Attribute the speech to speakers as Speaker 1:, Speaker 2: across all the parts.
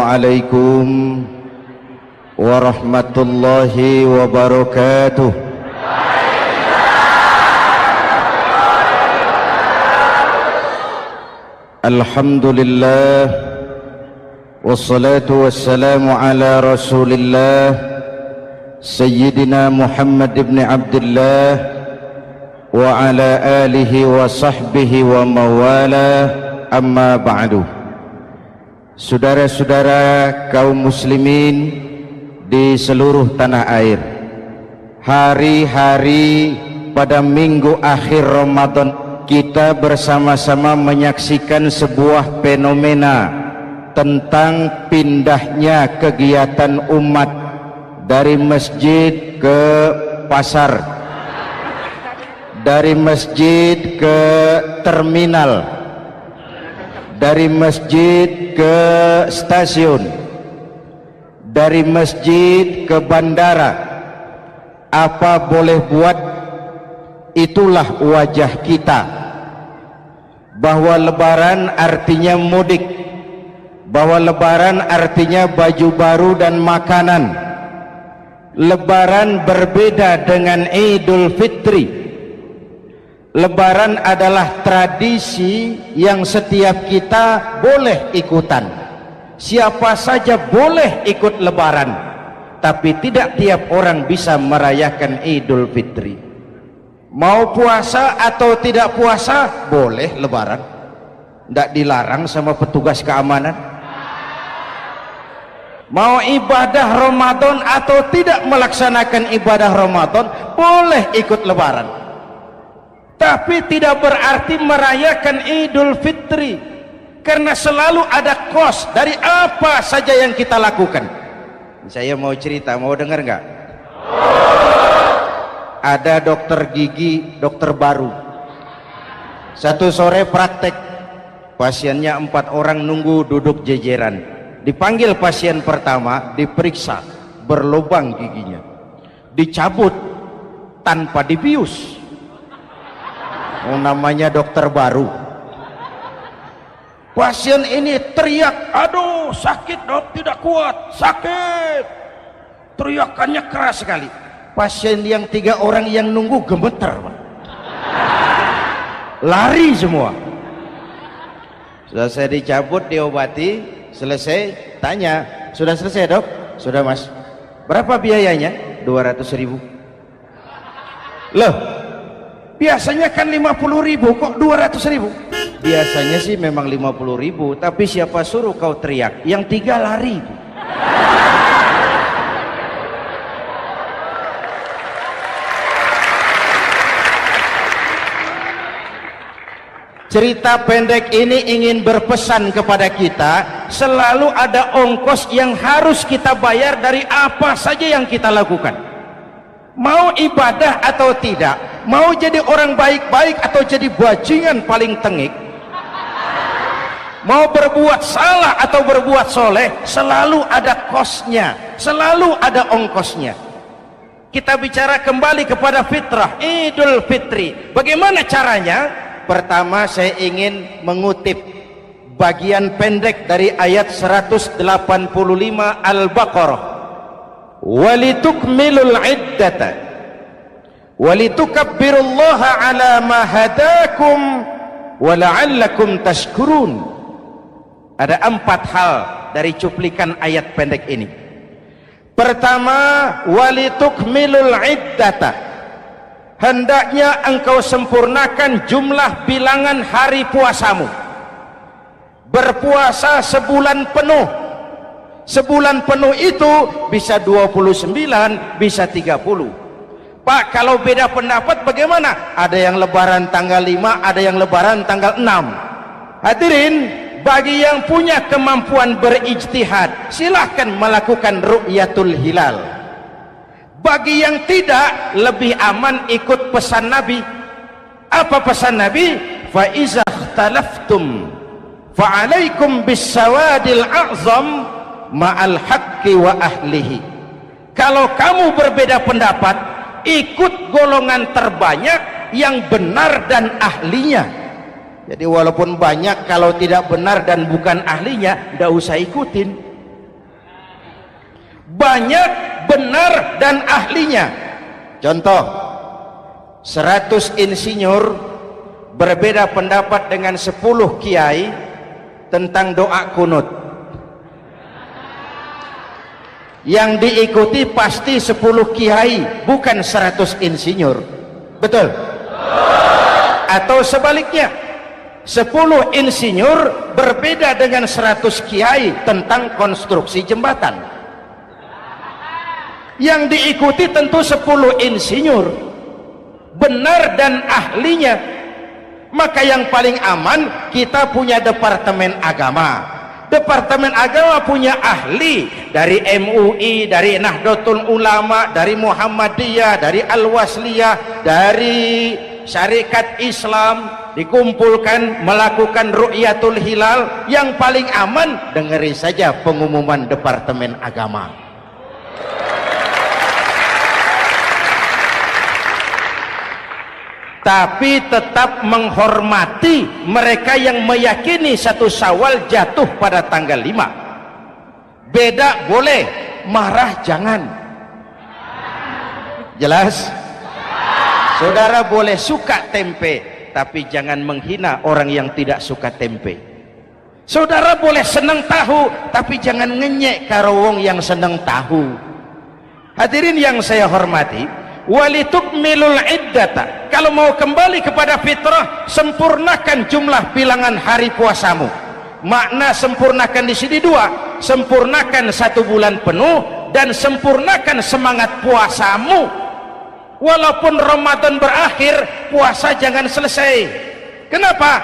Speaker 1: Assalamualaikum warahmatullahi wabarakatuh. Alhamdulillah wassalatu wassalamu ala Rasulillah Sayyidina Muhammad ibn Abdullah wa ala alihi wa sahbihi wa mawala, amma ba'du. Saudara-saudara kaum muslimin di seluruh tanah air, hari-hari pada minggu akhir Ramadan kita bersama-sama menyaksikan sebuah fenomena tentang pindahnya kegiatan umat dari masjid ke pasar, dari masjid ke terminal, dari masjid ke stasiun, dari masjid ke bandara. Apa boleh buat, itulah wajah kita, bahwa lebaran artinya mudik, bahwa lebaran artinya baju baru dan makanan. Lebaran berbeda dengan Idul Fitri. Lebaran adalah tradisi yang setiap kita boleh ikutan. Siapa saja boleh ikut lebaran, tapi tidak tiap orang bisa merayakan Idul Fitri. Mau puasa atau tidak puasa, boleh lebaran. Tidak dilarang sama petugas keamanan. Mau ibadah Ramadan atau tidak melaksanakan ibadah Ramadan, boleh ikut lebaran. Tapi tidak berarti merayakan Idul Fitri, karena selalu ada kos dari apa saja yang kita lakukan. Saya mau cerita, mau dengar nggak? Ada dokter gigi, dokter baru. Satu sore praktek, pasiennya 4 orang nunggu duduk jejeran. Dipanggil pasien pertama, diperiksa, berlubang giginya, dicabut tanpa dibius. Namanya dokter baru. Pasien ini teriak, aduh sakit dok, tidak kuat, sakit. Teriakannya keras sekali. Pasien yang 3 orang yang nunggu gemeter, lari semua. Selesai dicabut, diobati, selesai, tanya, sudah selesai dok? Sudah mas. Berapa biayanya? 200.000. Loh, biasanya kan 50.000, kok 200.000? Biasanya sih memang 50.000, tapi siapa suruh kau teriak? Yang 3 lari. Cerita pendek ini ingin berpesan kepada kita, selalu ada ongkos yang harus kita bayar dari apa saja yang kita lakukan. Mau ibadah atau tidak, mau jadi orang baik-baik atau jadi bajingan paling tengik, mau berbuat salah atau berbuat soleh, selalu ada kosnya, selalu ada ongkosnya. Kita bicara kembali kepada fitrah, Idul Fitri. Bagaimana caranya? Pertama, saya ingin mengutip bagian pendek dari ayat 185 Al-Baqarah. Walitukmilul iddata walitukabbirullaha ala ma hadakum wala'allakum tashkurun. Ada 4 hal dari cuplikan ayat pendek ini. Pertama, walitukmilul iddata, hendaknya engkau sempurnakan jumlah bilangan hari puasamu. Berpuasa sebulan penuh. Sebulan penuh itu bisa 29, bisa 30. Pak, kalau beda pendapat bagaimana? Ada yang lebaran tanggal 5, ada yang lebaran tanggal 6. Hadirin, bagi yang punya kemampuan berijtihad, silahkan melakukan ru'yatul hilal. Bagi yang tidak, lebih aman ikut pesan Nabi. Apa pesan Nabi? Fa iza ikhtalaftum fa alaikum bisawadil a'zam ma'al haqqi wa ahlihi. Kalau kamu berbeda pendapat, ikut golongan terbanyak yang benar dan ahlinya. Jadi walaupun banyak, kalau tidak benar dan bukan ahlinya, tidak usah ikutin. banyak, benar, dan ahlinya. Contoh, 100 insinyur berbeda pendapat dengan 10 kiai tentang doa kunut. Yang diikuti pasti 10 kiai, bukan 100 insinyur. Betul? Atau sebaliknya, 10 insinyur berbeda dengan 100 kiai tentang konstruksi jembatan. Yang diikuti tentu 10 insinyur, benar dan ahlinya. Maka yang paling aman, kita punya Departemen Agama. Departemen Agama punya ahli dari MUI, dari Nahdlatul Ulama, dari Muhammadiyah, dari Al-Wasliyah, dari Syarikat Islam, dikumpulkan melakukan ru'yatul hilal. Yang paling aman, dengerin saja pengumuman Departemen Agama. Tapi tetap menghormati mereka yang meyakini 1 Syawal jatuh pada tanggal 5. Beda boleh, marah jangan. Jelas? Saudara boleh suka tempe, tapi jangan menghina orang yang tidak suka tempe. Saudara boleh senang tahu, tapi jangan ngenyek karo wong yang senang tahu. Hadirin yang saya hormati, walitukmilul iddata, kalau mau kembali kepada fitrah, sempurnakan jumlah bilangan hari puasamu. Makna sempurnakan di sini 2, sempurnakan 1 bulan penuh dan sempurnakan semangat puasamu. Walaupun Ramadan berakhir, puasa jangan selesai. Kenapa?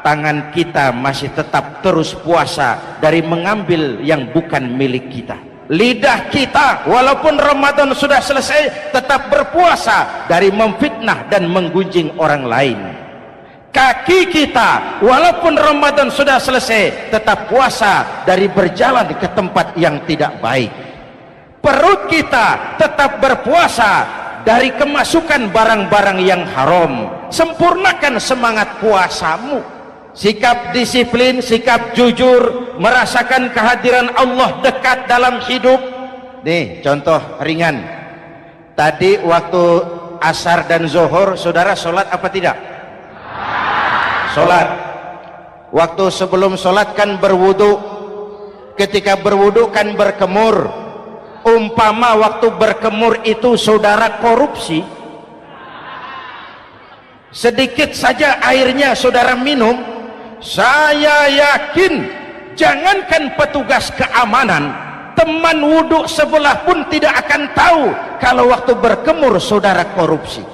Speaker 1: Tangan kita masih tetap terus puasa dari mengambil yang bukan milik kita. Lidah kita walaupun Ramadan sudah selesai tetap berpuasa dari memfitnah dan menggunjing orang lain. Kaki kita walaupun Ramadan sudah selesai tetap puasa dari berjalan ke tempat yang tidak baik. Perut kita tetap berpuasa dari kemasukan barang-barang yang haram. Sempurnakan semangat puasamu. Sikap disiplin, sikap jujur, merasakan kehadiran Allah dekat dalam hidup. Nih contoh ringan, tadi waktu asar dan zuhur saudara sholat apa tidak? Sholat. Waktu sebelum sholat kan berwudu, ketika berwudu kan berkemur. Umpama waktu berkemur itu saudara korupsi, sedikit saja airnya saudara minum, saya yakin jangankan petugas keamanan, teman wudhu sebelah pun tidak akan tahu kalau waktu berkemur saudara korupsi.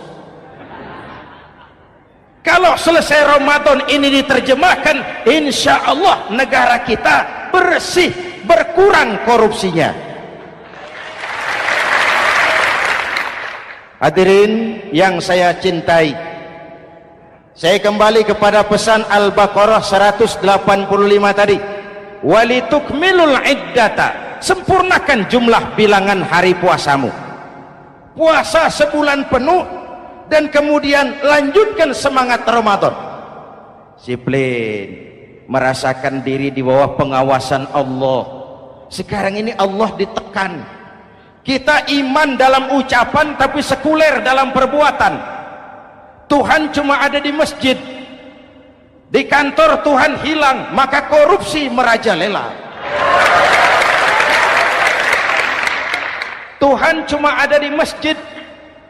Speaker 1: Kalau selesai Ramadan ini diterjemahkan, insya Allah negara kita bersih, berkurang korupsinya. Hadirin yang saya cintai, saya kembali kepada pesan Al-Baqarah 185 tadi. Walitukmilul iddata, sempurnakan jumlah bilangan hari puasamu. Puasa sebulan penuh dan kemudian lanjutkan semangat Ramadan. Disiplin, merasakan diri di bawah pengawasan Allah. Sekarang ini Allah ditekan. Kita iman dalam ucapan tapi sekuler dalam perbuatan. Tuhan cuma ada di masjid, di kantor Tuhan hilang, maka korupsi merajalela. Tuhan cuma ada di masjid,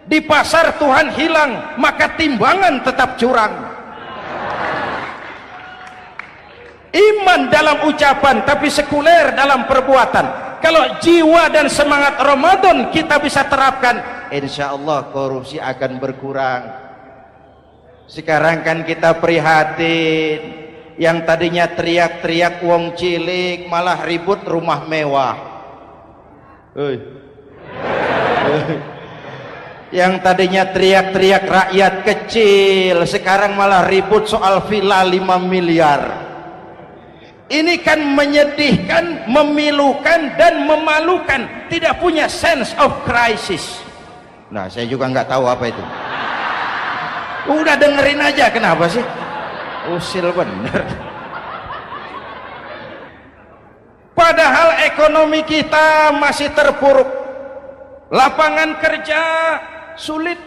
Speaker 1: di pasar Tuhan hilang, maka timbangan tetap curang. Iman dalam ucapan tapi sekuler dalam perbuatan. Kalau jiwa dan semangat Ramadan kita bisa terapkan, insya Allah korupsi akan berkurang. Sekarang kan kita prihatin, yang tadinya teriak-teriak wong cilik malah ribut rumah mewah. Yang tadinya teriak-teriak rakyat kecil sekarang malah ribut soal villa 5 miliar. Ini kan menyedihkan, memilukan dan memalukan, tidak punya sense of crisis. Nah, saya juga nggak tahu apa itu. Udah dengerin aja, kenapa sih? Usil bener. Padahal ekonomi kita masih terpuruk, lapangan kerja sulit,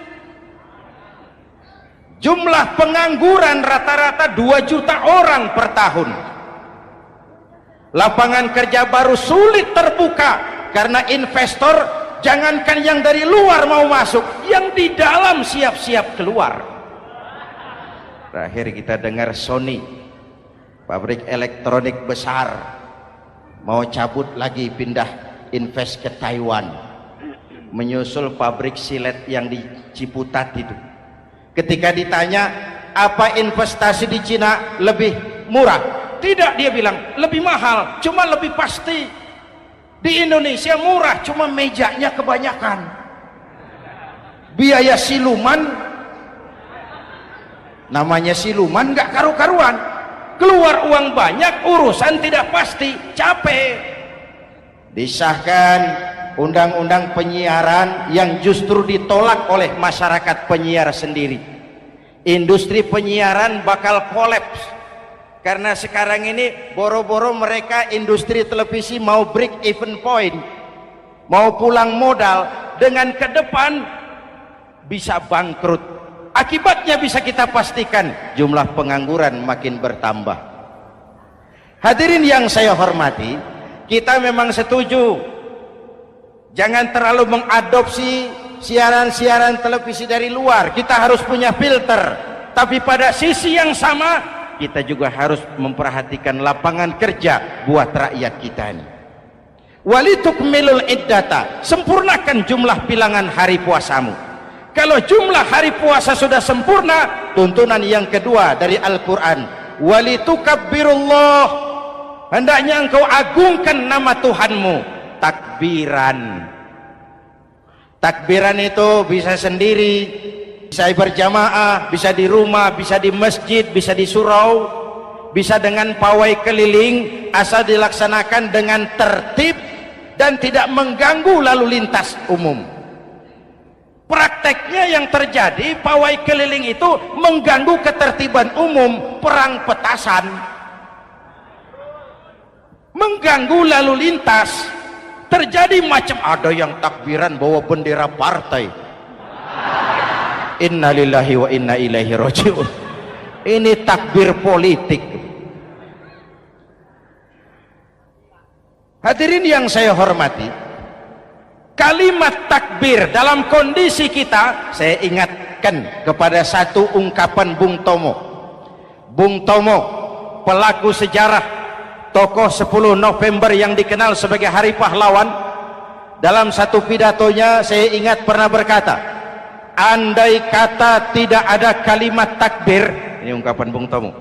Speaker 1: jumlah pengangguran rata-rata 2 juta orang per tahun, lapangan kerja baru sulit terbuka karena investor jangankan yang dari luar mau masuk, yang di dalam siap-siap keluar. Terakhir kita dengar Sony, pabrik elektronik besar, mau cabut lagi, pindah invest ke Taiwan, menyusul pabrik silet yang di Ciputat itu. Ketika ditanya apa investasi di Cina lebih murah, tidak, dia bilang lebih mahal, cuma lebih pasti. Di Indonesia murah, cuma mejanya kebanyakan, biaya siluman, namanya siluman nggak karu-karuan, keluar uang banyak, urusan tidak pasti, capek. Disahkan undang-undang penyiaran yang justru ditolak oleh masyarakat penyiar sendiri. Industri penyiaran bakal kolaps karena sekarang ini boro-boro mereka industri televisi mau break even point, mau pulang modal, dengan ke depan bisa bangkrut. Akibatnya bisa kita pastikan, jumlah pengangguran makin bertambah. Hadirin yang saya hormati, kita memang setuju jangan terlalu mengadopsi siaran-siaran televisi dari luar, kita harus punya filter. Tapi pada sisi yang sama kita juga harus memperhatikan lapangan kerja buat rakyat kita ini. Walitukmilul iddata, sempurnakan jumlah bilangan hari puasamu. Kalau jumlah hari puasa sudah sempurna, tuntunan yang kedua dari Al-Quran, walitukabbirullah, hendaknya engkau agungkan nama Tuhanmu. Takbiran, takbiran itu bisa sendiri, bisa berjamaah, bisa di rumah, bisa di masjid, bisa di surau, bisa dengan pawai keliling, asal dilaksanakan dengan tertib dan tidak mengganggu lalu lintas umum. Prakteknya yang terjadi, pawai keliling itu mengganggu ketertiban umum, perang petasan, mengganggu lalu lintas. Terjadi macam, ada yang takbiran bawa bendera partai. Innalillahi wa inna ilaihi raji'un. Ini takbir politik. Hadirin yang saya hormati, kalimat takbir dalam kondisi kita, saya ingatkan kepada satu ungkapan Bung Tomo. Bung Tomo, pelaku sejarah, tokoh 10 November yang dikenal sebagai Hari Pahlawan, dalam satu pidatonya saya ingat pernah berkata, andai kata tidak ada kalimat takbir, ini ungkapan Bung Tomo,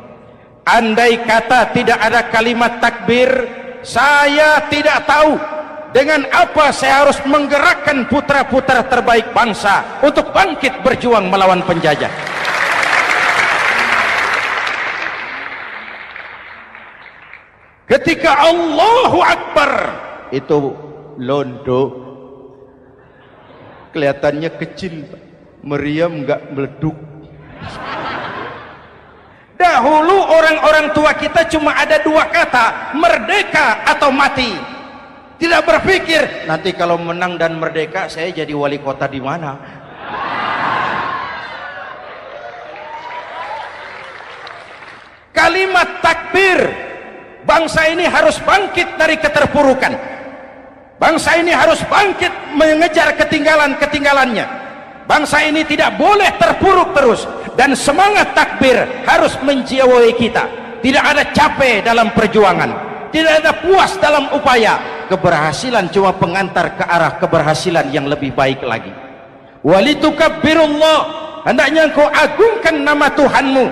Speaker 1: andai kata tidak ada kalimat takbir, saya tidak tahu dengan apa saya harus menggerakkan putra-putra terbaik bangsa untuk bangkit berjuang melawan penjajah. Ketika Allahu Akbar, itu londo kelihatannya kecil, meriam nggak meleduk. Dahulu orang-orang tua kita cuma ada 2 kata, merdeka atau mati. Tidak berpikir nanti kalau menang dan merdeka saya jadi wali kota di mana. Kalimat takbir, bangsa ini harus bangkit dari keterpurukan. Bangsa ini harus bangkit mengejar ketinggalan-ketinggalannya. Bangsa ini tidak boleh terpuruk terus, dan semangat takbir harus menjiwai kita. Tidak ada capek dalam perjuangan, tidak ada puas dalam upaya. Keberhasilan cuma pengantar ke arah keberhasilan yang lebih baik lagi. Walitukabbirullah, hendaknya engkau agungkan nama Tuhanmu.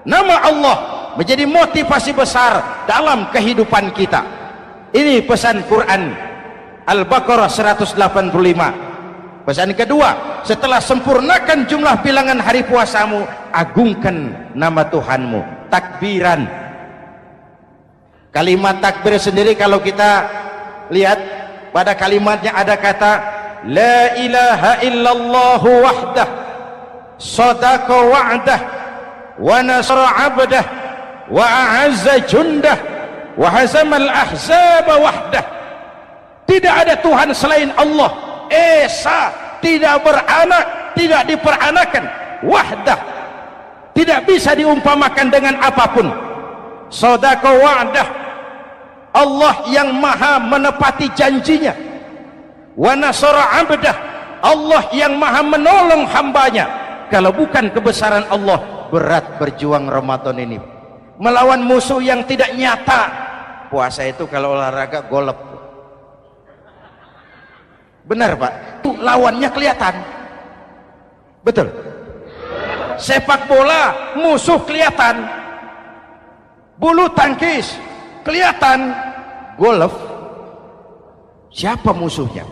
Speaker 1: Nama Allah menjadi motivasi besar dalam kehidupan kita. Ini pesan Quran Al-Baqarah 185. Pesan kedua, setelah sempurnakan jumlah bilangan hari puasamu, agungkan nama Tuhanmu. Takbiran. Kalimat takbir sendiri kalau kita lihat pada kalimatnya ada kata la ilaha illallah wahdah sadaqa wa'dah wa nasara abdah wa a'azza jundah wa hazamal ahzaba wahdah. Tidak ada Tuhan selain Allah, esa, tidak beranak, tidak diperanakan, wahdah, tidak bisa diumpamakan dengan apapun. Sadaqa wa'dah, Allah yang maha menepati janjinya. Wa nasara abdah, Allah yang maha menolong hambanya. Kalau bukan kebesaran Allah, berat berjuang Ramadan ini melawan musuh yang tidak nyata. Puasa itu kalau olahraga golep, benar Pak, itu lawannya kelihatan, betul. Sepak bola musuh kelihatan, bulu tangkis kelihatan, golf siapa musuhnya?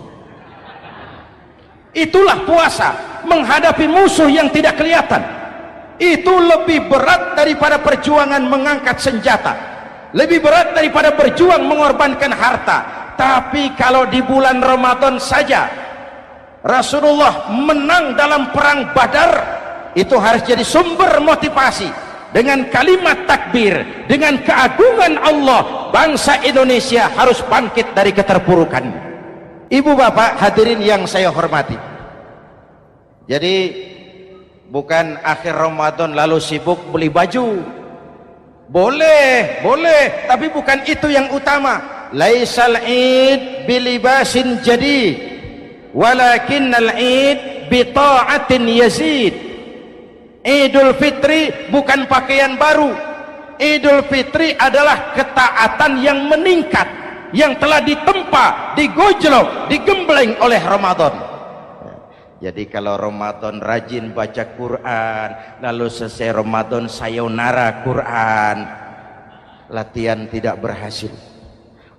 Speaker 1: Itulah puasa, menghadapi musuh yang tidak kelihatan. Itu lebih berat daripada perjuangan mengangkat senjata, lebih berat daripada berjuang mengorbankan harta. Tapi kalau di bulan Ramadan saja Rasulullah menang dalam perang Badar, itu harus jadi sumber motivasi. Dengan kalimat takbir, dengan keagungan Allah, bangsa Indonesia harus bangkit dari keterpurukan. Ibu bapak hadirin yang saya hormati, jadi bukan akhir Ramadan lalu sibuk beli baju. Boleh, tapi bukan itu yang utama. Laisal id bilibasin jadid, walakinnal id bita'atin yazid. Idul Fitri bukan pakaian baru. Idul Fitri adalah ketaatan yang meningkat, yang telah ditempa, digojlok, digembleng oleh Ramadan. Jadi kalau Ramadan rajin baca Quran, lalu selesai Ramadan sayonara Quran, latihan tidak berhasil.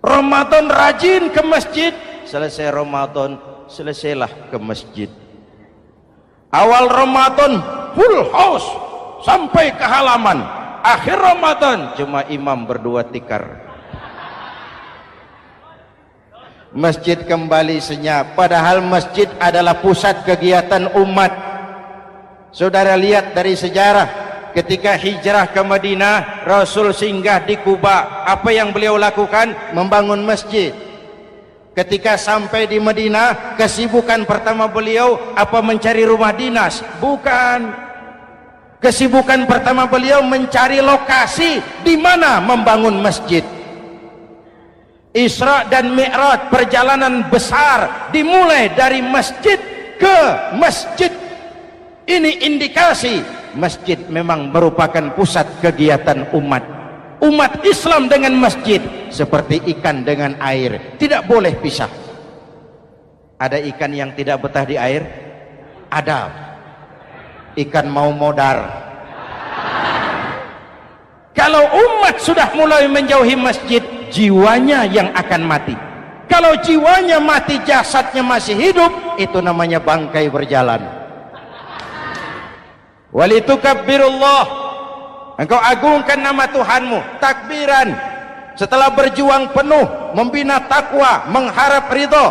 Speaker 1: Ramadan rajin ke masjid, selesai Ramadan selesailah ke masjid. Awal Ramadan full house sampai ke halaman, akhir Ramadan cuma imam berdua tikar. Masjid kembali senyap, padahal masjid adalah pusat kegiatan umat. Saudara lihat dari sejarah, ketika hijrah ke Madinah, Rasul singgah di Kuba. Apa yang beliau lakukan? Membangun masjid. Ketika sampai di Madinah, kesibukan pertama beliau apa? Mencari rumah dinas? Bukan. Kesibukan pertama beliau mencari lokasi di mana membangun masjid. Isra dan Mi'raj, perjalanan besar dimulai dari masjid ke masjid. Ini indikasi masjid memang merupakan pusat kegiatan umat. Umat Islam dengan masjid seperti ikan dengan air, tidak boleh pisah. Ada ikan yang tidak betah di air? Ada. Ikan mau modar. Kalau umat sudah mulai menjauhi masjid, jiwanya yang akan mati. Kalau jiwanya mati, jasadnya masih hidup, itu namanya bangkai berjalan. Walitukabbirullah, engkau agungkan nama Tuhanmu, takbiran. Setelah berjuang penuh membina takwa, mengharap ridho,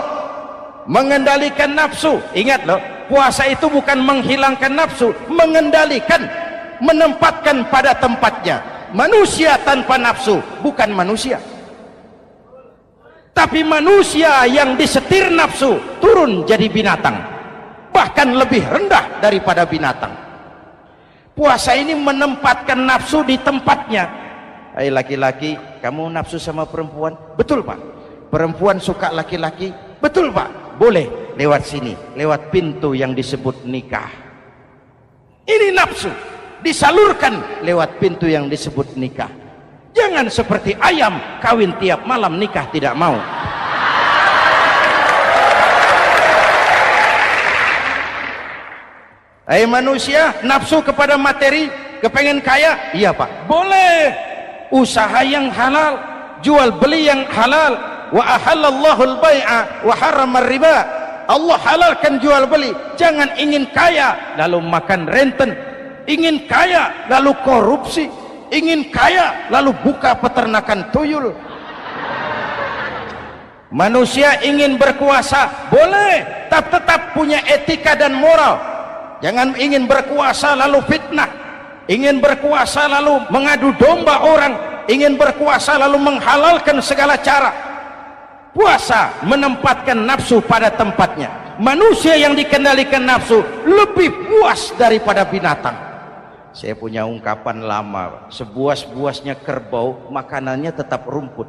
Speaker 1: mengendalikan nafsu. Ingat loh, puasa itu bukan menghilangkan nafsu, mengendalikan, menempatkan pada tempatnya. Manusia tanpa nafsu bukan manusia, tapi manusia yang disetir nafsu turun jadi binatang, bahkan lebih rendah daripada binatang. Puasa ini menempatkan nafsu di tempatnya. Hai laki-laki, kamu nafsu sama perempuan? Betul Pak. Perempuan suka laki-laki? Betul Pak. Boleh lewat sini, lewat pintu yang disebut nikah. Ini nafsu disalurkan lewat pintu yang disebut nikah. Jangan seperti ayam kawin tiap malam, nikah tidak mau. Hai manusia, nafsu kepada materi, kepengen kaya? Iya Pak, boleh. Usaha yang halal, jual beli yang halal. Wa ahallallahu al-bai'a wa harrama riba. Allah halalkan jual beli. Jangan ingin kaya lalu makan renten, ingin kaya lalu korupsi, ingin kaya lalu buka peternakan tuyul. Manusia ingin berkuasa, boleh, tapi tetap punya etika dan moral. Jangan ingin berkuasa lalu fitnah, ingin berkuasa lalu mengadu domba orang. ingin berkuasa lalu menghalalkan segala cara. Puasa menempatkan nafsu pada tempatnya. Manusia yang dikendalikan nafsu lebih puas daripada binatang. Saya punya ungkapan lama, sebuas-buasnya kerbau makanannya tetap rumput.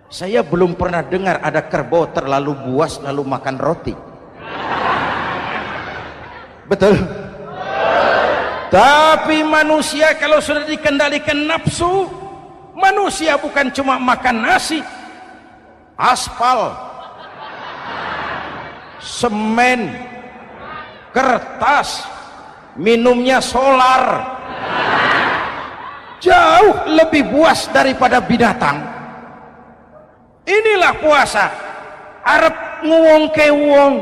Speaker 1: Saya belum pernah dengar ada kerbau terlalu buas lalu makan roti. Betul? Tapi manusia kalau sudah dikendalikan nafsu, manusia bukan cuma makan nasi, aspal, semen, kertas, minumnya solar, jauh lebih buas daripada binatang. Inilah puasa, arep nguwong ke wong,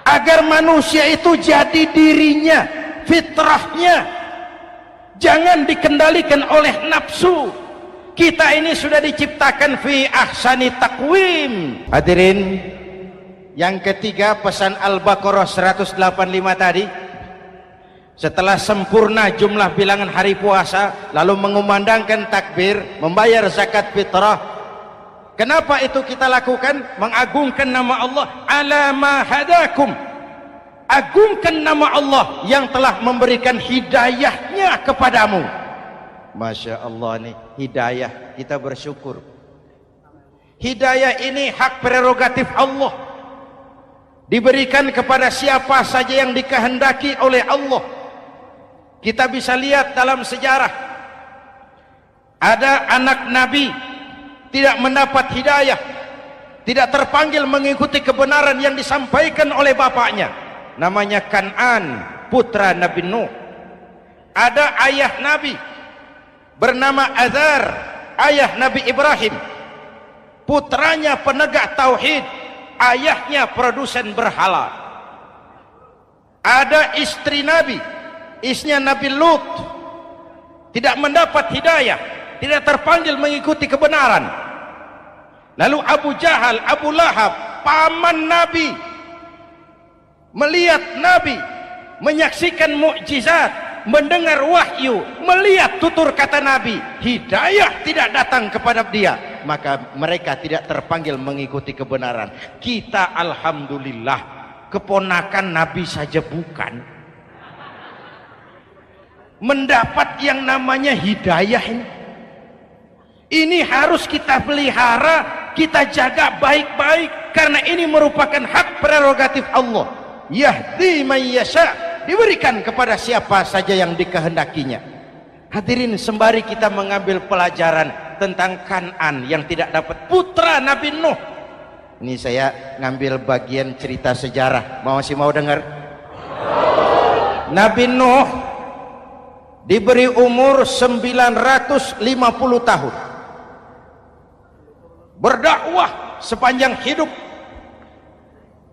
Speaker 1: agar manusia itu jadi dirinya, fitrahnya, jangan dikendalikan oleh nafsu. Kita ini sudah diciptakan fi ahsani taqwim. Hadirin, yang ketiga pesan Al-Baqarah 185 tadi, setelah sempurna jumlah bilangan hari puasa lalu mengumandangkan takbir, membayar zakat fitrah. Kenapa itu kita lakukan? Mengagungkan nama Allah, ala ma hadakum, agungkan nama Allah yang telah memberikan hidayahnya kepadamu. Masya Allah nih, hidayah, kita bersyukur. Hidayah ini hak prerogatif Allah, diberikan kepada siapa saja yang dikehendaki oleh Allah. Kita bisa lihat dalam sejarah, ada anak Nabi tidak mendapat hidayah, tidak terpanggil mengikuti kebenaran yang disampaikan oleh bapaknya, namanya Kan'an, putra Nabi Nuh. Ada ayah Nabi bernama Azar, ayah Nabi Ibrahim, putranya penegak tauhid, ayahnya produsen berhala. Ada istri Nabi, istrinya Nabi Lut, tidak mendapat hidayah, tidak terpanggil mengikuti kebenaran. Lalu Abu Jahal, Abu Lahab, paman Nabi, melihat Nabi, menyaksikan mukjizat, mendengar wahyu, melihat tutur kata Nabi, hidayah tidak datang kepada dia, maka mereka tidak terpanggil mengikuti kebenaran. Kita alhamdulillah keponakan Nabi saja bukan, mendapat yang namanya hidayah ini. Ini harus kita pelihara, kita jaga baik-baik, karena ini merupakan hak prerogatif Allah. Yahdi man yasha, diberikan kepada siapa saja yang dikehendakinya. Hadirin, sembari kita mengambil pelajaran tentang Kan'an yang tidak dapat, putra Nabi Nuh. Ini saya ngambil bagian cerita sejarah, masih mau dengar? Nabi Nuh diberi umur 950 tahun, berdakwah sepanjang hidup.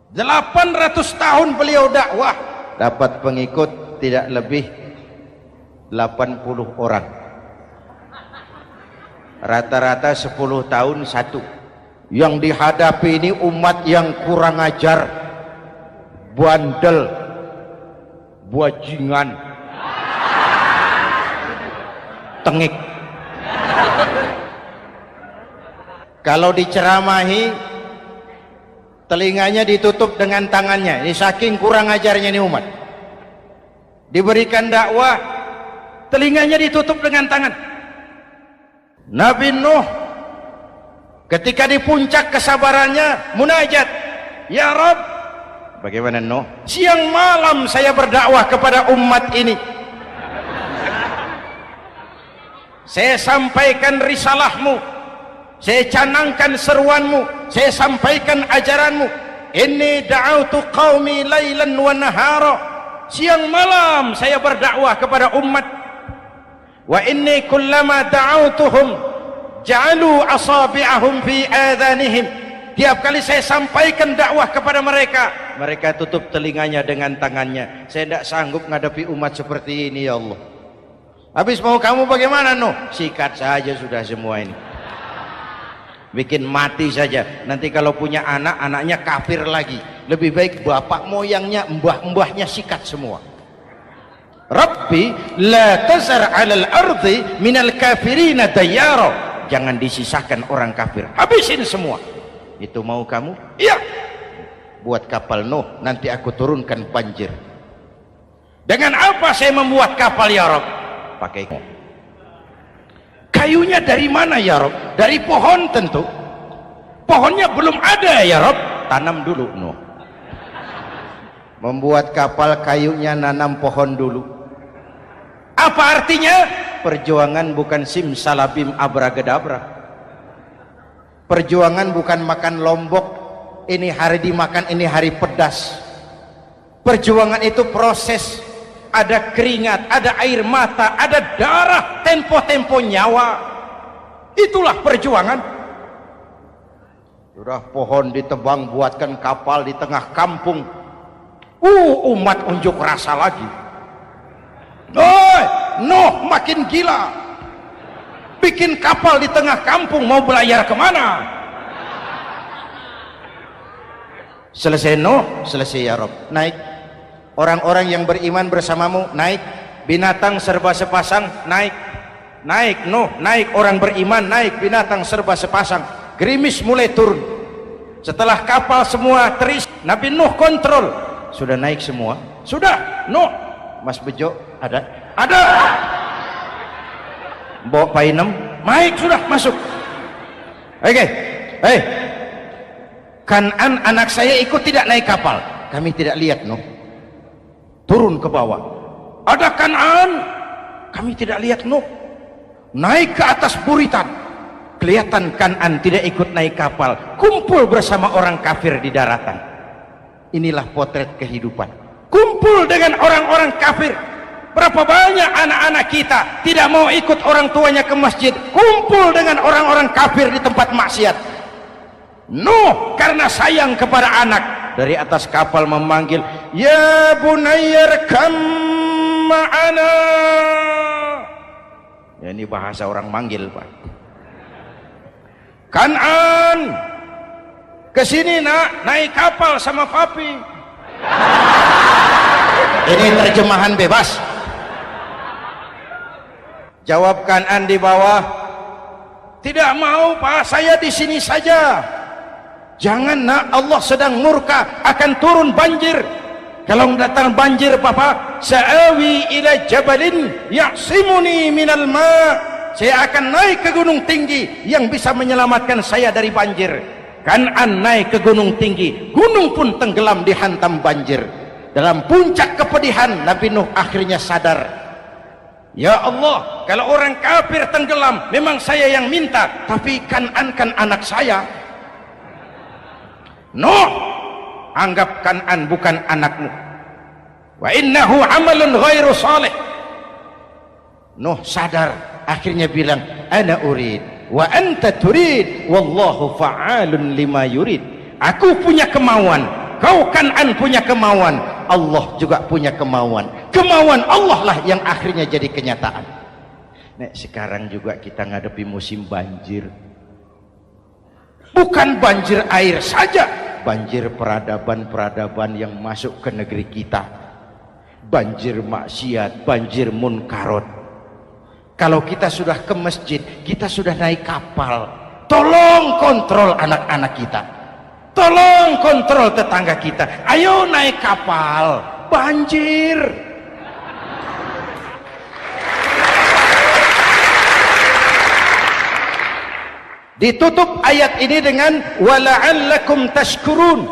Speaker 1: 800 tahun beliau dakwah, dapat pengikut tidak lebih 80 orang, rata-rata 10 tahun satu. Yang dihadapi ini umat yang kurang ajar, bandel, bajingan, tengik. Kalau diceramahi, telinganya ditutup dengan tangannya. Ini saking kurang ajarnya ini umat. Diberikan dakwah, telinganya ditutup dengan tangan. Nabi Nuh ketika di puncak kesabarannya munajat, ya Rabb, bagaimana Nuh? Siang malam saya berdakwah kepada umat ini, saya sampaikan risalahmu, saya canangkan seruanmu, saya sampaikan ajaranmu. Inni da'autu qaumi lailan wa nahara, siang malam saya berdakwah kepada umat. Wa inni kullama da'autuhum ja'alu asabi'ahum fi adhanihim, tiap kali saya sampaikan dakwah kepada mereka, mereka tutup telinganya dengan tangannya. Saya tidak sanggup menghadapi umat seperti ini, ya Allah. Habis mau kamu bagaimana Nuh? Sikat saja sudah semua ini, bikin mati saja. Nanti kalau punya anak, anaknya kafir lagi. Lebih baik bapak moyangnya, mbah-mbahnya sikat semua. Rabb Rabbi la tazar 'alal ardi minal kafirina dayyara, jangan disisakan orang kafir, habisin semua. Itu mau kamu? Iya. Buat kapal Nuh, nanti aku turunkan banjir. Dengan apa saya membuat kapal ya Rabb? Pakai kayunya dari mana ya Rabb? Dari pohon tentu. Pohonnya belum ada ya Rabb, tanam dulu Nuh. Membuat kapal kayunya nanam pohon dulu. Apa artinya? Perjuangan bukan simsalabim abragedabra. Perjuangan bukan makan lombok, ini hari dimakan, ini hari pedas. Perjuangan itu proses, ada keringat, ada air mata, ada darah, tempo-tempo nyawa. Itulah perjuangan. Sudah pohon ditebang, buatkan kapal di tengah kampung. Umat unjuk rasa lagi. Nuh makin gila, bikin kapal di tengah kampung, mau belayar kemana? Selesai Nuh, selesai ya Rabb, naik. Orang-orang yang beriman bersamamu naik, binatang serba sepasang naik. Naik Nuh, naik orang beriman, naik binatang serba sepasang. Gerimis mulai turun. Setelah kapal semua terisi, Nabi Nuh kontrol. Sudah naik semua? Sudah. Nuh, Mas Bejo ada? Ada. Mbok Painem, naik sudah, masuk. Oke. Kanan anak saya ikut tidak naik kapal. Kami tidak lihat Nuh. Turun ke bawah. Ada Kanan. Kami tidak lihat Nuh. Naik ke atas buritan. Kelihatan Kanan tidak ikut naik kapal. Kumpul bersama orang kafir di daratan. Inilah potret kehidupan. Kumpul dengan orang-orang kafir. Berapa banyak anak-anak kita tidak mau ikut orang tuanya ke masjid, kumpul dengan orang-orang kafir di tempat maksiat. Nuh karena sayang kepada anak, dari atas kapal memanggil, ya bunayyar kam ma'ana. Ya, ini bahasa orang manggil Pak. Kanan, kesini nak, naik kapal sama papi. Ini terjemahan bebas. Jawab Kanan di bawah, tidak mau Pak, saya di sini saja. Jangan nak, Allah sedang murka, akan turun banjir. Kalau datang banjir Papa, sa'awi ila jabalin ya'simuni minal ma'. Saya akan naik ke gunung tinggi yang bisa menyelamatkan saya dari banjir. Kanan naik ke gunung tinggi, gunung pun tenggelam dihantam banjir. Dalam puncak kepedihan, Nabi Nuh akhirnya sadar, ya Allah, kalau orang kafir tenggelam memang saya yang minta, tapi Kanan kan anak saya. Nuh, anggap Kanan bukan anakmu. Wa innahu amalun ghairu salih. Nuh sadar, akhirnya bilang, ana urid wa anta turid wallahu fa'alun lima yurid. Aku punya kemauan, kau Kanan punya kemauan, Allah juga punya kemauan. Kemauan Allah lah yang akhirnya jadi kenyataan. Nek sekarang juga kita ngadepi musim banjir. Bukan banjir air saja, banjir peradaban-peradaban yang masuk ke negeri kita. Banjir maksiat, banjir munkarot. Kalau kita sudah ke masjid, kita sudah naik kapal, tolong kontrol anak-anak kita, tolong kontrol tetangga kita. Ayo naik kapal, banjir. Ditutup ayat ini dengan wala'allakum tashkurun,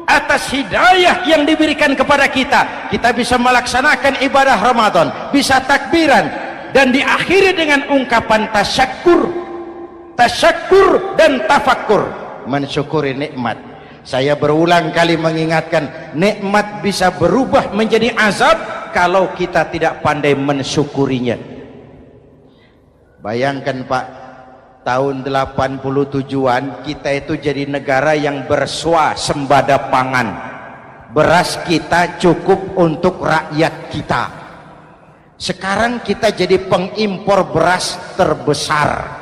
Speaker 1: atas hidayah yang diberikan kepada kita, kita bisa melaksanakan ibadah Ramadan, bisa takbiran, dan diakhiri dengan ungkapan tasyakkur. Tasyakkur dan tafakkur, mensyukuri nikmat. Saya berulang kali mengingatkan, nikmat bisa berubah menjadi azab kalau kita tidak pandai mensyukurinya. Bayangkan Pak, tahun 87-an kita itu jadi negara yang berswasembada pangan. Beras kita cukup untuk rakyat kita. Sekarang kita jadi pengimpor beras terbesar.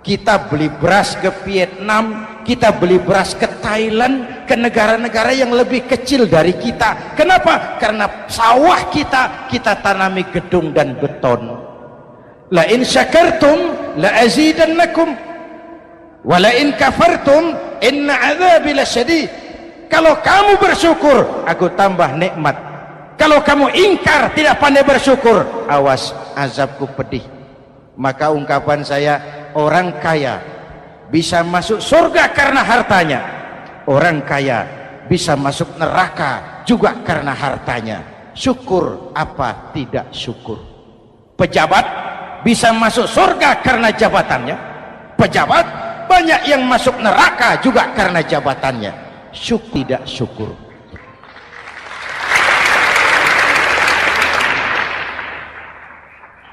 Speaker 1: Kita beli beras ke Vietnam, kita beli beras ke Thailand, ke negara-negara yang lebih kecil dari kita. Kenapa? Karena sawah kita tanami gedung dan beton. La in syakartum la azidannakum wa la in kafartum inna adzabi lasyadid. Kalau kamu bersyukur, aku tambah nikmat. Kalau kamu ingkar, tidak pandai bersyukur, awas, azabku pedih. Maka ungkapan saya, orang kaya bisa masuk surga karena hartanya, orang kaya bisa masuk neraka juga karena hartanya. Syukur apa tidak syukur? Pejabat bisa masuk surga karena jabatannya, pejabat banyak yang masuk neraka juga karena jabatannya. Syukur tidak syukur.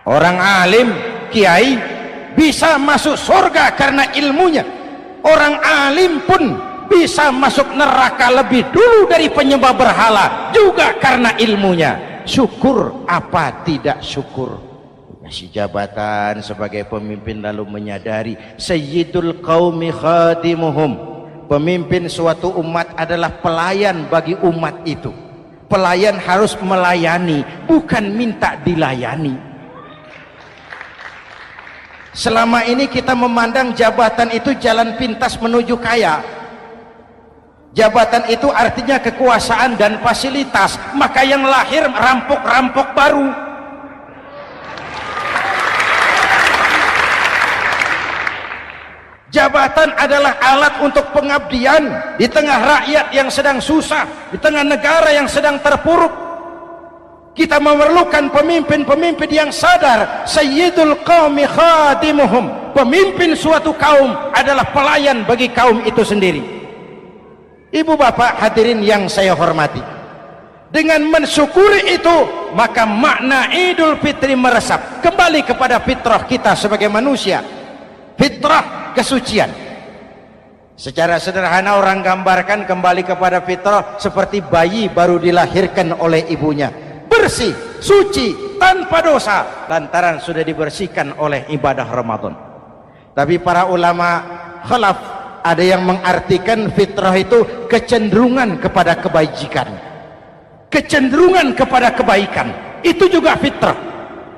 Speaker 1: Orang alim, kiai bisa masuk surga karena ilmunya. Orang alim pun bisa masuk neraka lebih dulu dari penyembah berhala juga karena ilmunya. Syukur apa tidak syukur? Kasih jabatan sebagai pemimpin lalu menyadari sayyidul qaumi khadimuhum. Pemimpin suatu umat adalah pelayan bagi umat itu. Pelayan harus melayani, bukan minta dilayani. Selama ini kita memandang jabatan itu jalan pintas menuju kaya. Jabatan itu artinya kekuasaan dan fasilitas, maka yang lahir rampok-rampok baru. Jabatan adalah alat untuk pengabdian di tengah rakyat yang sedang susah, di tengah negara yang sedang terpuruk. Kita memerlukan pemimpin-pemimpin yang sadar sayyidul qaumi khadimuhum. Pemimpin suatu kaum adalah pelayan bagi kaum itu sendiri. Ibu bapak hadirin yang saya hormati, dengan mensyukuri itu maka makna Idul Fitri meresap kembali kepada fitrah kita sebagai manusia. Fitrah kesucian. Secara sederhana orang gambarkan kembali kepada fitrah seperti bayi baru dilahirkan oleh ibunya, bersih, suci, tanpa dosa, lantaran sudah dibersihkan oleh ibadah Ramadan. Tapi para ulama khalaf ada yang mengartikan fitrah itu kecenderungan kepada kebajikan, kecenderungan kepada kebaikan. Itu juga fitrah.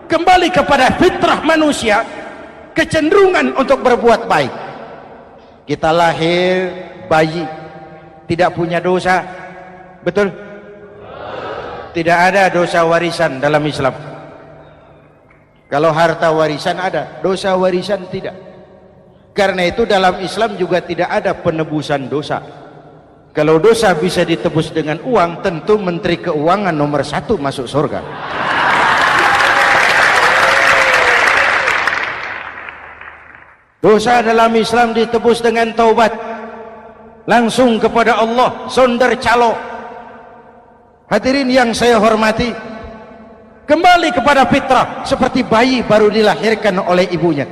Speaker 1: Kembali kepada fitrah manusia, kecenderungan untuk berbuat baik. Kita lahir bayi tidak punya dosa, betul? Tidak ada dosa warisan dalam Islam. Kalau harta warisan ada, dosa warisan tidak. Karena itu dalam Islam juga tidak ada penebusan dosa. Kalau dosa bisa ditebus dengan uang, tentu Menteri Keuangan nomor 1 masuk surga. Dosa dalam Islam ditebus dengan taubat, langsung kepada Allah, sonder calo. Hadirin yang saya hormati, kembali kepada fitrah seperti bayi baru dilahirkan oleh ibunya,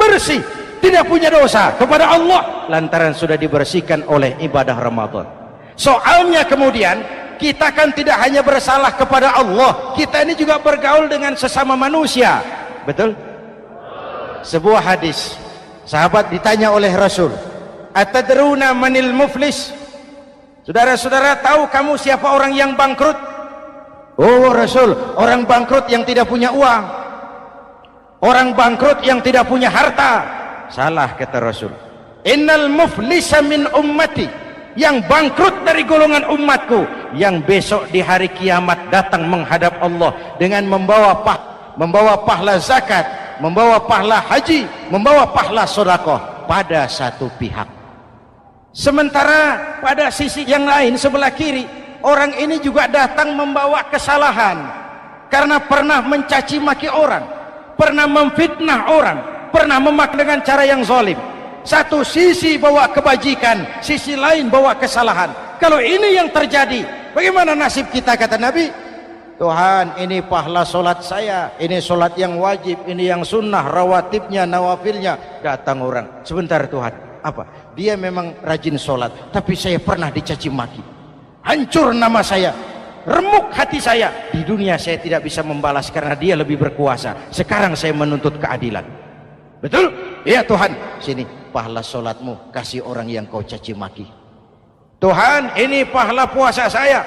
Speaker 1: bersih, tidak punya dosa kepada Allah lantaran sudah dibersihkan oleh ibadah Ramadan. Soalnya kemudian kita kan tidak hanya bersalah kepada Allah, kita ini juga bergaul dengan sesama manusia, betul? Sebuah hadis, sahabat ditanya oleh Rasul, atadruna manil muflis? Saudara-saudara tahu kamu siapa orang yang bangkrut? Oh Rasul, orang bangkrut yang tidak punya uang, orang bangkrut yang tidak punya harta. Salah kata Rasul, innal muflisa min ummati, yang bangkrut dari golongan umatku, yang besok di hari kiamat datang menghadap Allah dengan membawa pahala zakat, membawa pahala haji, membawa pahala sedekah pada satu pihak. Sementara pada sisi yang lain sebelah kiri, orang ini juga datang membawa kesalahan karena pernah mencaci maki orang, pernah memfitnah orang, pernah memakai dengan cara yang zalim. Satu sisi bawa kebajikan, sisi lain bawa kesalahan. Kalau ini yang terjadi, bagaimana nasib kita? Kata Nabi, Tuhan, ini pahala solat saya, ini solat yang wajib, ini yang sunnah, rawatibnya, nawafilnya. Datang orang, sebentar Tuhan, apa? Dia memang rajin solat, tapi saya pernah dicaci maki, hancur nama saya, remuk hati saya. Di dunia saya tidak bisa membalas karena dia lebih berkuasa. Sekarang saya menuntut keadilan. Betul? Ya Tuhan, sini pahala sholatmu kasih orang yang kau caci maki. Tuhan, ini pahala puasa saya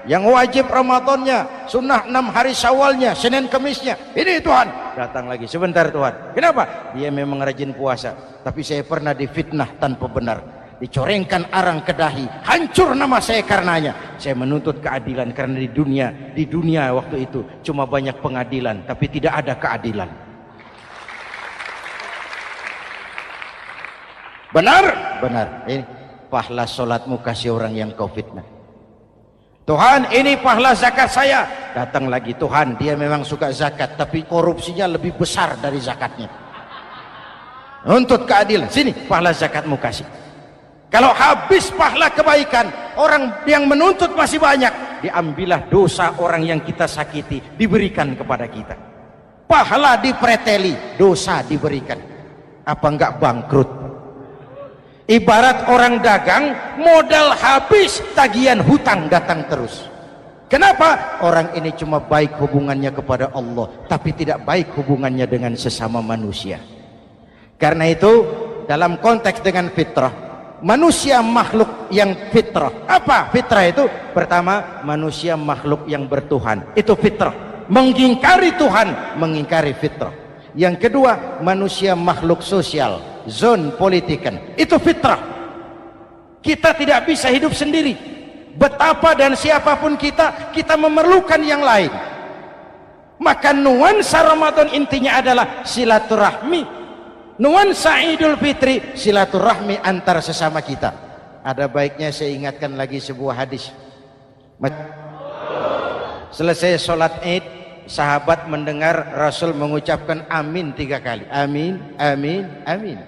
Speaker 1: yang wajib Ramadannya, sunnah 6 hari Syawalnya, Senin Kemisnya. Ini Tuhan. Datang lagi, sebentar Tuhan. Kenapa? Dia memang rajin puasa, tapi saya pernah difitnah tanpa benar, dicorengkan arang ke dahi, hancur nama saya karenanya. Saya menuntut keadilan karena di dunia waktu itu cuma banyak pengadilan tapi tidak ada keadilan. Benar? Benar. Ini pahala sholatmu kasih orang yang kau fitnah. Tuhan, ini pahala zakat saya. Datang lagi, Tuhan, dia memang suka zakat tapi korupsinya lebih besar dari zakatnya. Untuk keadilan, sini pahala zakatmu kasih. Kalau habis pahala kebaikan, orang yang menuntut masih banyak, diambillah dosa orang yang kita sakiti, diberikan kepada kita. Pahala dipreteli, dosa diberikan. Apa enggak bangkrut? Ibarat orang dagang, modal habis, tagihan hutang datang terus. Kenapa? Orang ini cuma baik hubungannya kepada Allah, tapi tidak baik hubungannya dengan sesama manusia. Karena itu, dalam konteks dengan fitrah, manusia makhluk yang fitrah. Apa fitrah itu? Pertama, manusia makhluk yang bertuhan. Itu fitrah. Mengingkari Tuhan, mengingkari fitrah. Yang kedua, manusia makhluk sosial, zon politikan. Itu fitrah. Kita tidak bisa hidup sendiri. Betapa dan siapapun kita memerlukan yang lain. Maka nuansa Ramadan intinya adalah silaturahmi. Nuansa Idul Fitri silaturahmi antar sesama kita. Ada baiknya saya ingatkan lagi sebuah hadis. Selesai sholat Id, sahabat mendengar Rasul mengucapkan amin 3 kali. Amin, amin, amin.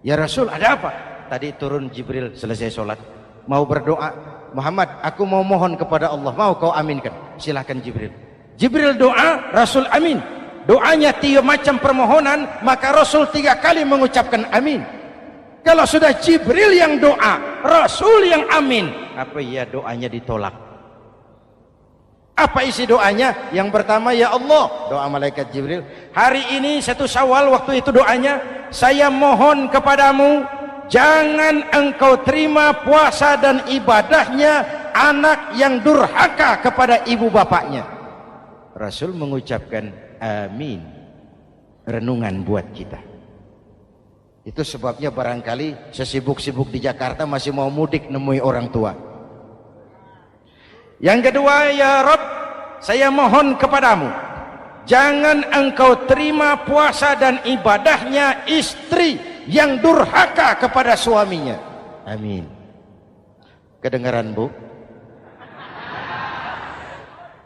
Speaker 1: Ya Rasul, ada apa? Tadi turun Jibril selesai sholat, mau berdoa. Muhammad, aku mau mohon kepada Allah, mau kau aminkan? Silahkan Jibril. Jibril doa, Rasul amin. Doanya 3 macam permohonan, maka Rasul 3 kali mengucapkan amin. Kalau sudah Jibril yang doa, Rasul yang amin, apa ya doanya ditolak? Apa isi doanya? Yang pertama, ya Allah, doa malaikat Jibril, hari ini 1 Syawal, waktu itu doanya, saya mohon kepadamu, jangan engkau terima puasa dan ibadahnya anak yang durhaka kepada ibu bapaknya. Rasul mengucapkan amin. Renungan buat kita. Itu sebabnya barangkali sesibuk-sibuk di Jakarta masih mau mudik nemui orang tua. Yang kedua, ya Rabb, saya mohon kepadamu, jangan engkau terima puasa dan ibadahnya istri yang durhaka kepada suaminya. Amin. Kedengaran Bu?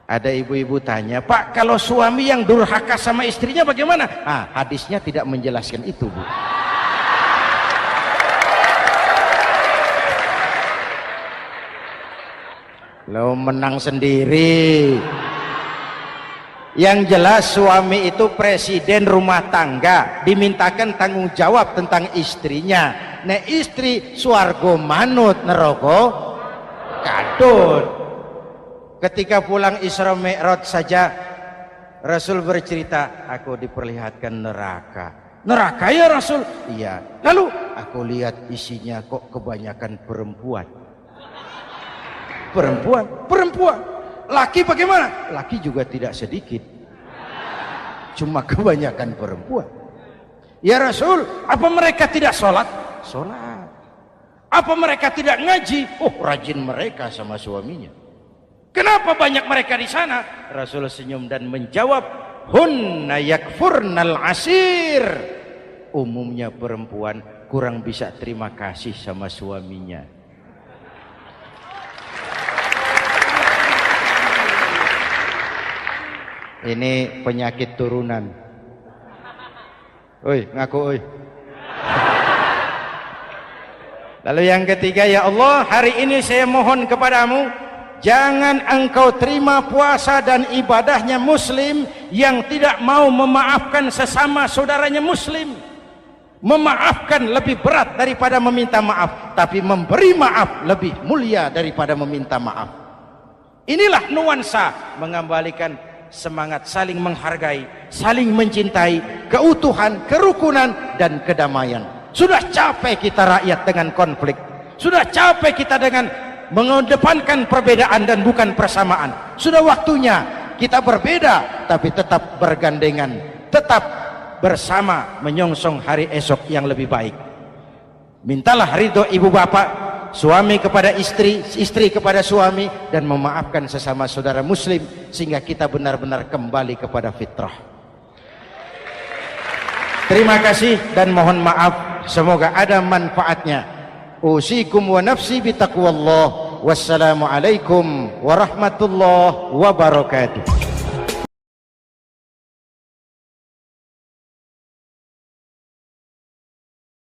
Speaker 1: Ada ibu-ibu tanya, Pak, kalau suami yang durhaka sama istrinya bagaimana? Hadisnya tidak menjelaskan itu, Bu. Lo menang sendiri. Yang jelas suami itu presiden rumah tangga, dimintakan tanggung jawab tentang istrinya. Nah, istri swargo manut neraka kadut. Ketika pulang Isra Mi'raj saja Rasul bercerita, aku diperlihatkan neraka. Neraka ya Rasul? Iya. Lalu aku lihat isinya kok kebanyakan perempuan. Perempuan. Laki bagaimana? Laki juga tidak sedikit. Cuma kebanyakan perempuan. Ya Rasul, apa mereka tidak sholat? Sholat. Apa mereka tidak ngaji? Oh, rajin mereka sama suaminya. Kenapa banyak mereka di sana? Rasul senyum dan menjawab, hunna yakfurnal asir. Umumnya perempuan kurang bisa terima kasih sama suaminya. Ini penyakit turunan. Oi, ngaku oi. Lalu yang ketiga, ya Allah, hari ini saya mohon kepadamu, jangan engkau terima puasa dan ibadahnya muslim yang tidak mau memaafkan sesama saudaranya muslim. Memaafkan lebih berat daripada meminta maaf, tapi memberi maaf lebih mulia daripada meminta maaf. Inilah nuansa mengembalikan semangat saling menghargai, saling mencintai, keutuhan, kerukunan, dan kedamaian. Sudah capek kita rakyat dengan konflik, sudah capek kita dengan mengedepankan perbedaan dan bukan persamaan. Sudah waktunya kita berbeda tapi tetap bergandengan, tetap bersama menyongsong hari esok yang lebih baik. Mintalah ridho ibu bapak, suami kepada istri, istri kepada suami, dan memaafkan sesama saudara muslim sehingga kita benar-benar kembali kepada fitrah. Terima kasih dan mohon maaf, semoga ada manfaatnya. Usikum wa nafsi bitaqwallah. Wassalamualaikum warahmatullahi wabarakatuh.